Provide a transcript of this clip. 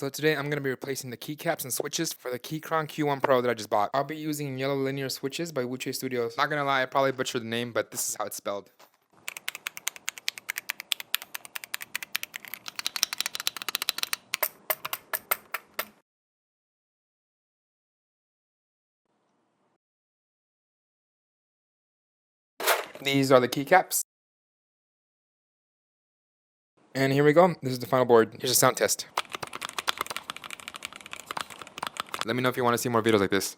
So today I'm going to be replacing the keycaps and switches for the Keychron Q1 Pro that I just bought. I'll be using yellow linear switches by Wuche Studios. Not gonna lie, I probably butchered the name, but this is how it's spelled. These are the keycaps. And here we go. This is the final board. Here's a sound test. Let me know if you want to see more videos like this.